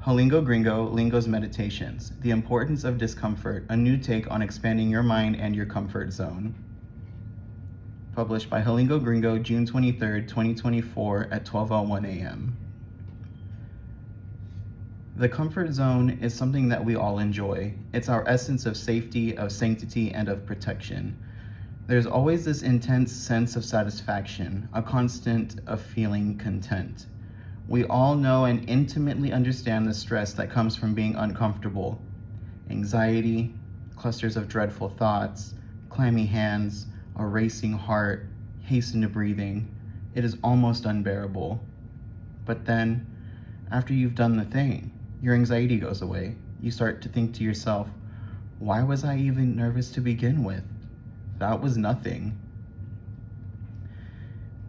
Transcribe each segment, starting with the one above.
HaLingoGringo, Lingo's Meditations, The Importance of Discomfort, a New Take on Expanding Your Mind and Your Comfort Zone. Published by HaLingoGringo, June 23rd, 2024 at 12:01 a.m. The comfort zone is something that we all enjoy. It's our essence of safety, of sanctity, and of protection. There's always this intense sense of satisfaction, a constant of feeling content. We all know and intimately understand the stress that comes from being uncomfortable. Anxiety, clusters of dreadful thoughts, clammy hands, a racing heart, hastened breathing. It is almost unbearable. But then, after you've done the thing, your anxiety goes away. You start to think to yourself, why was I even nervous to begin with? That was nothing.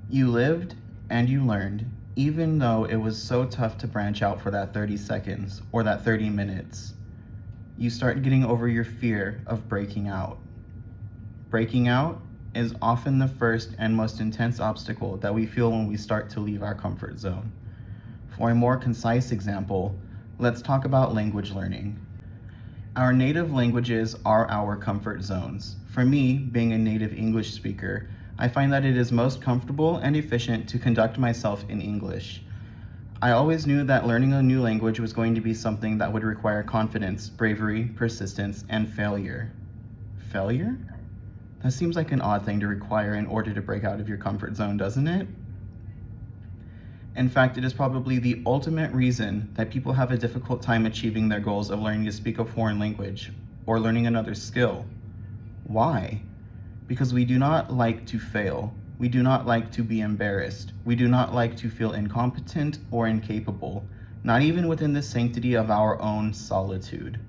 You lived and you learned, even though it was so tough to branch out for that 30 seconds or that 30 minutes. You start getting over your fear of breaking out. Breaking out is often the first and most intense obstacle that we feel when we start to leave our comfort zone. For a more concise example, let's talk about language learning. Our native languages are our comfort zones. For me, being a native English speaker, I find that it is most comfortable and efficient to conduct myself in English. I always knew that learning a new language was going to be something that would require confidence, bravery, persistence, and failure. Failure? That seems like an odd thing to require in order to break out of your comfort zone, doesn't it? In fact, it is probably the ultimate reason that people have a difficult time achieving their goals of learning to speak a foreign language or learning another skill. Why? Because we do not like to fail. We do not like to be embarrassed. We do not like to feel incompetent or incapable, not even within the sanctity of our own solitude.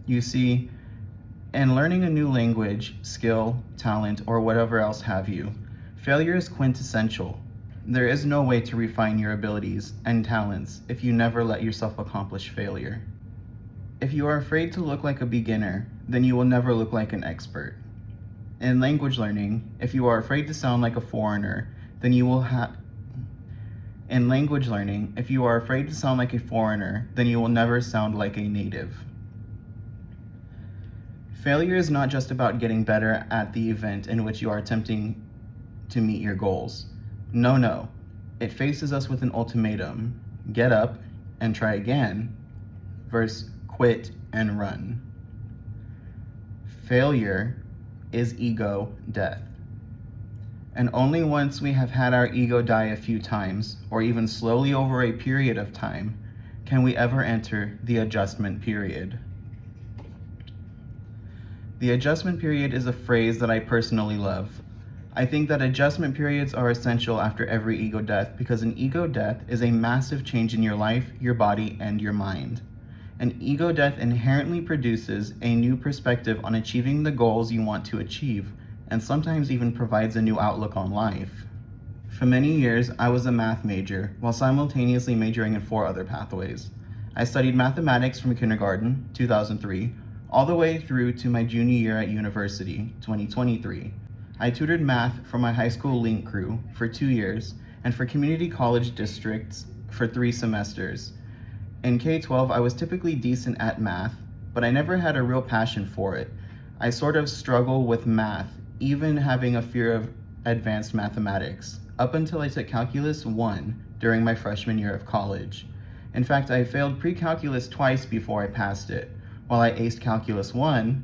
You see, in learning a new language, skill, talent, or whatever else have you, failure is quintessential. There is no way to refine your abilities and talents if you never let yourself accomplish failure. If you are afraid to look like a beginner, then you will never look like an expert. In language learning, if you are afraid to sound like a foreigner, then you will In language learning, if you are afraid to sound like a foreigner, then you will never sound like a native. Failure is not just about getting better at the event in which you are attempting to meet your goals. No. It faces us with an ultimatum: get up and try again, versus quit and run. Failure is ego death. And only once we have had our ego die a few times, or even slowly over a period of time, can we ever enter the adjustment period. The adjustment period is a phrase that I personally love. I think that adjustment periods are essential after every ego death because an ego death is a massive change in your life, your body, and your mind. An ego death inherently produces a new perspective on achieving the goals you want to achieve, and sometimes even provides a new outlook on life. For many years, I was a math major, while simultaneously majoring in 4 other pathways. I studied mathematics from kindergarten, 2003, all the way through to my junior year at university, 2023. I tutored math for my high school link crew for 2 years, and for community college districts for 3 semesters. In K-12, I was typically decent at math, but I never had a real passion for it. I sort of struggle with math, even having a fear of advanced mathematics, up until I took Calculus 1 during my freshman year of college. In fact, I failed pre-calculus twice before I passed it. While I aced Calculus 1,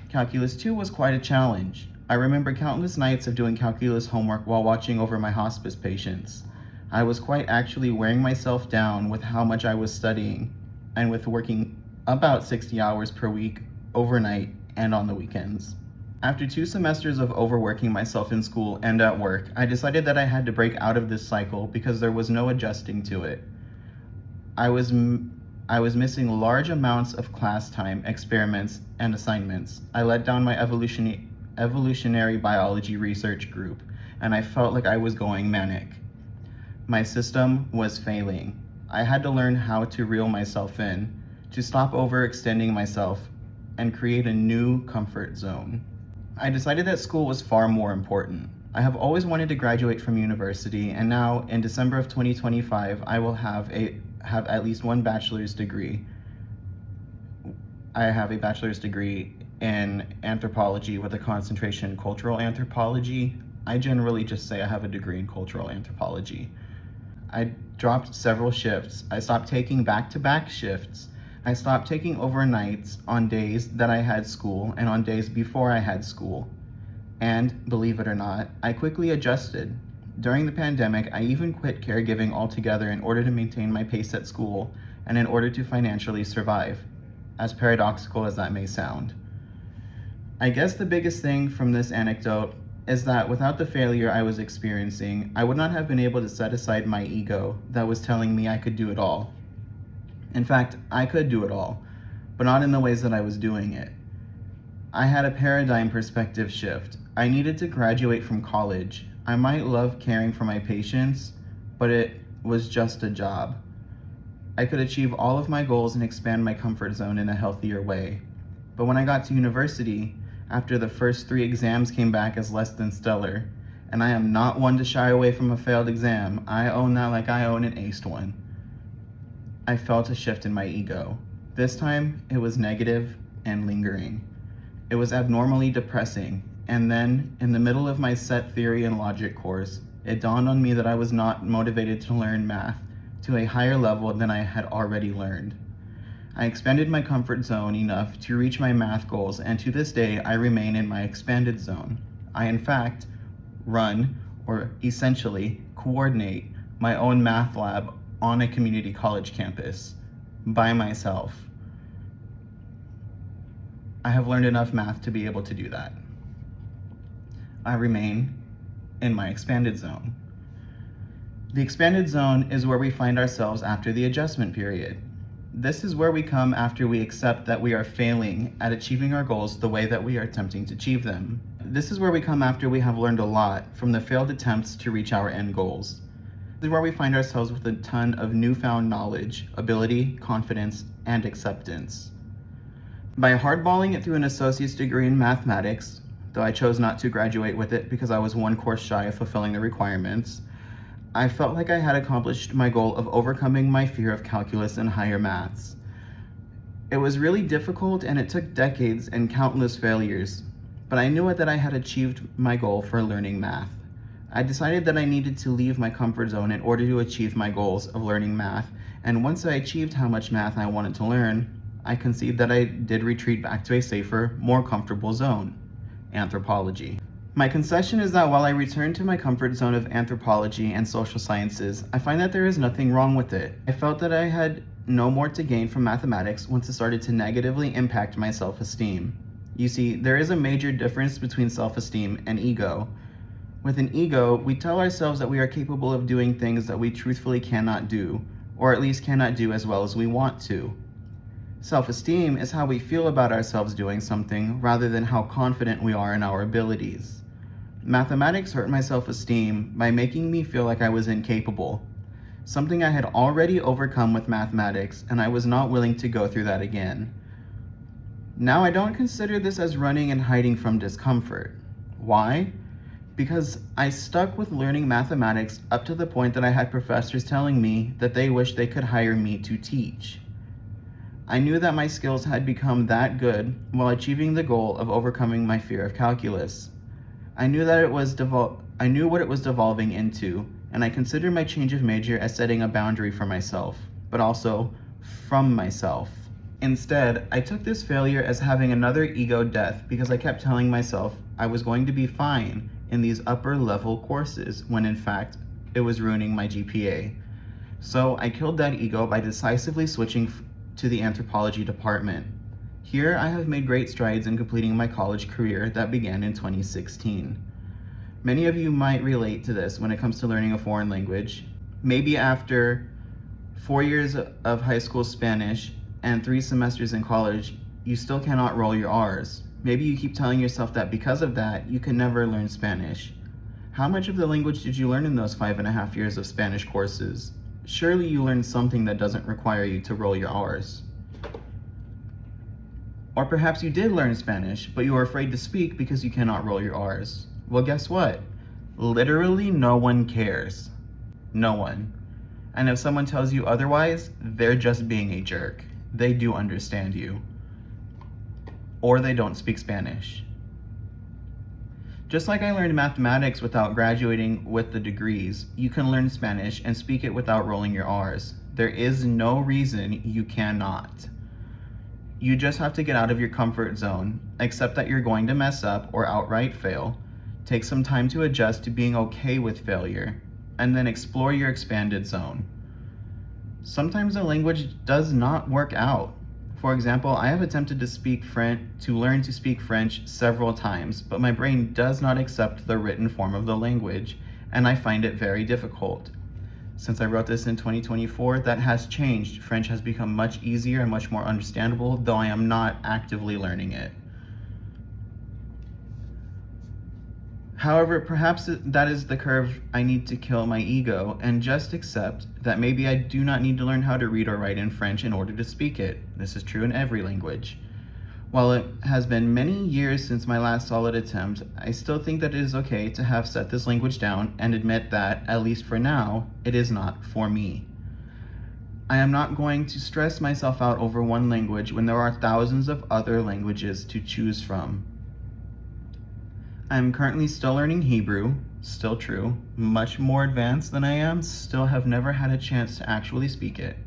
Calculus 2 was quite a challenge. I remember countless nights of doing calculus homework while watching over my hospice patients. I was quite actually wearing myself down with how much I was studying and with working about 60 hours per week, overnight, and on the weekends. After 2 semesters of overworking myself in school and at work, I decided that I had to break out of this cycle because there was no adjusting to it. I was missing large amounts of class time, experiments, and assignments. I let down my evolutionary biology research group, and I felt like I was going manic. My system was failing. I had to learn how to reel myself in, to stop overextending myself, and create a new comfort zone. I decided that school was far more important. I have always wanted to graduate from university, and now, in December of 2025, I will have have at least one bachelor's degree. I have a bachelor's degree in anthropology with a concentration in cultural anthropology. I generally just say I have a degree in cultural anthropology. I dropped several shifts. I stopped taking back-to-back shifts. I stopped taking overnights on days that I had school and on days before I had school. And believe it or not, I quickly adjusted. During the pandemic, I even quit caregiving altogether in order to maintain my pace at school and in order to financially survive, as paradoxical as that may sound. I guess the biggest thing from this anecdote is that without the failure I was experiencing, I would not have been able to set aside my ego that was telling me I could do it all. In fact, I could do it all, but not in the ways that I was doing it. I had a paradigm perspective shift. I needed to graduate from college. I might love caring for my patients, but it was just a job. I could achieve all of my goals and expand my comfort zone in a healthier way. But when I got to university, after the first 3 exams came back as less than stellar, and I am not one to shy away from a failed exam, I own that like I own an aced one, I felt a shift in my ego. This time, it was negative and lingering. It was abnormally depressing, and then, in the middle of my set theory and logic course, it dawned on me that I was not motivated to learn math to a higher level than I had already learned. I expanded my comfort zone enough to reach my math goals, and to this day, I remain in my expanded zone. I, in fact, run, or essentially coordinate, my own math lab on a community college campus by myself. I have learned enough math to be able to do that. I remain in my expanded zone. The expanded zone is where we find ourselves after the adjustment period. This is where we come after we accept that we are failing at achieving our goals the way that we are attempting to achieve them. This is where we come after we have learned a lot from the failed attempts to reach our end goals. This is where we find ourselves with a ton of newfound knowledge, ability, confidence, and acceptance. By hardballing it through an associate's degree in mathematics, though I chose not to graduate with it because I was one course shy of fulfilling the requirements, I felt like I had accomplished my goal of overcoming my fear of calculus and higher maths. It was really difficult and it took decades and countless failures, but I knew that I had achieved my goal for learning math. I decided that I needed to leave my comfort zone in order to achieve my goals of learning math, and once I achieved how much math I wanted to learn, I concede that I did retreat back to a safer, more comfortable zone, anthropology. My concession is that while I return to my comfort zone of anthropology and social sciences, I find that there is nothing wrong with it. I felt that I had no more to gain from mathematics once it started to negatively impact my self-esteem. You see, there is a major difference between self-esteem and ego. With an ego, we tell ourselves that we are capable of doing things that we truthfully cannot do, or at least cannot do as well as we want to. Self-esteem is how we feel about ourselves doing something rather than how confident we are in our abilities. Mathematics hurt my self-esteem by making me feel like I was incapable, something I had already overcome with mathematics, and I was not willing to go through that again. Now I don't consider this as running and hiding from discomfort. Why? Because I stuck with learning mathematics up to the point that I had professors telling me that they wished they could hire me to teach. I knew that my skills had become that good while achieving the goal of overcoming my fear of calculus. I knew what it was devolving into, and I considered my change of major as setting a boundary for myself, but also from myself. Instead, I took this failure as having another ego death because I kept telling myself I was going to be fine in these upper level courses when in fact it was ruining my GPA. So I killed that ego by decisively switching to the anthropology department. Here I have made great strides in completing my college career that began in 2016. Many of you might relate to this when it comes to learning a foreign language. Maybe after 4 years of high school Spanish and 3 semesters in college, you still cannot roll your R's. Maybe you keep telling yourself that because of that, you can never learn Spanish. How much of the language did you learn in those 5.5 years of Spanish courses? Surely you learned something that doesn't require you to roll your R's. Or perhaps you did learn Spanish, but you are afraid to speak because you cannot roll your R's. Well, guess what? Literally no one cares. No one. And if someone tells you otherwise, they're just being a jerk. They do understand you. Or they don't speak Spanish. Just like I learned mathematics without graduating with the degrees, you can learn Spanish and speak it without rolling your R's. There is no reason you cannot. You just have to get out of your comfort zone, accept that you're going to mess up or outright fail, take some time to adjust to being okay with failure, and then explore your expanded zone. Sometimes a language does not work out. For example, I have attempted to learn to speak French several times, but my brain does not accept the written form of the language, and I find it very difficult. Since I wrote this in 2024, that has changed. French has become much easier and much more understandable, though I am not actively learning it. However, perhaps that is the curve I need to kill my ego and just accept that maybe I do not need to learn how to read or write in French in order to speak it. This is true in every language. While it has been many years since my last solid attempt, I still think that it is okay to have set this language down and admit that, at least for now, it is not for me. I am not going to stress myself out over one language when there are thousands of other languages to choose from. I am currently still learning Hebrew, still true, much more advanced than I am, still have never had a chance to actually speak it.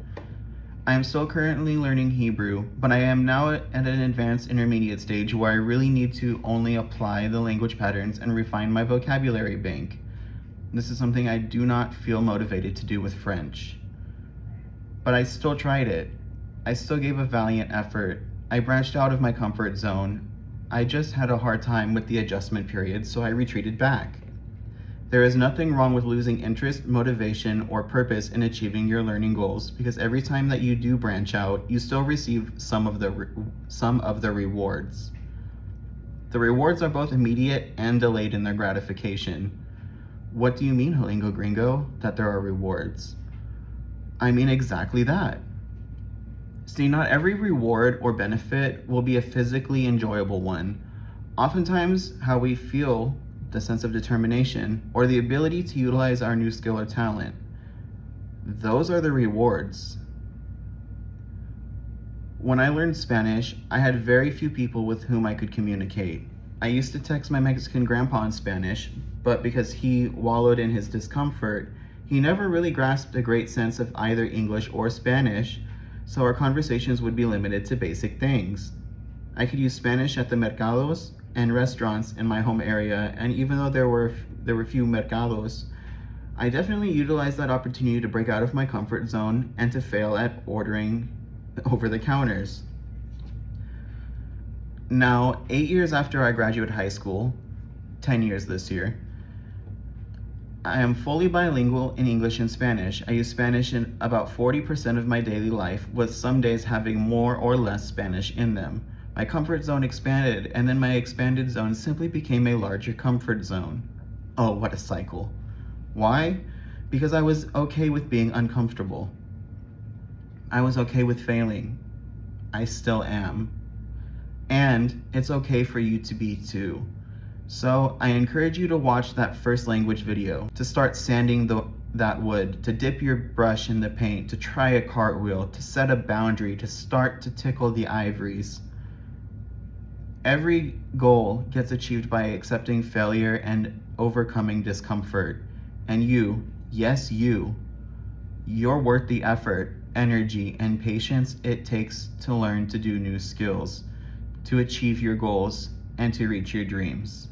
I am still currently learning Hebrew, but I am now at an advanced intermediate stage where I really need to only apply the language patterns and refine my vocabulary bank. This is something I do not feel motivated to do with French. But I still tried it. I still gave a valiant effort. I branched out of my comfort zone. I just had a hard time with the adjustment period, so I retreated back. There is nothing wrong with losing interest, motivation, or purpose in achieving your learning goals, because every time that you do branch out, you still receive some of the rewards. The rewards are both immediate and delayed in their gratification. What do you mean, HaLingoGringo, that there are rewards? I mean exactly that. See, not every reward or benefit will be a physically enjoyable one. Oftentimes, how we feel, the sense of determination, or the ability to utilize our new skill or talent, those are the rewards. When I learned Spanish, I had very few people with whom I could communicate. I used to text my Mexican grandpa in Spanish, but because he wallowed in his discomfort, he never really grasped a great sense of either English or Spanish, so our conversations would be limited to basic things. I could use Spanish at the mercados and restaurants in my home area, and even though there were few mercados, I definitely utilized that opportunity to break out of my comfort zone and to fail at ordering over the counters. Now, 8 years after I graduated high school, 10 years this year, I am fully bilingual in English and Spanish. I use Spanish in about 40% of my daily life, with some days having more or less Spanish in them. My comfort zone expanded, and then my expanded zone simply became a larger comfort zone. Oh, what a cycle. Why? Because I was okay with being uncomfortable. I was okay with failing. I still am. And it's okay for you to be too. So I encourage you to watch that first language video, to start sanding that wood, to dip your brush in the paint, to try a cartwheel, to set a boundary, to start to tickle the ivories. Every goal gets achieved by accepting failure and overcoming discomfort. And you, yes you're worth the effort, energy, and patience it takes to learn to do new skills, to achieve your goals, and to reach your dreams.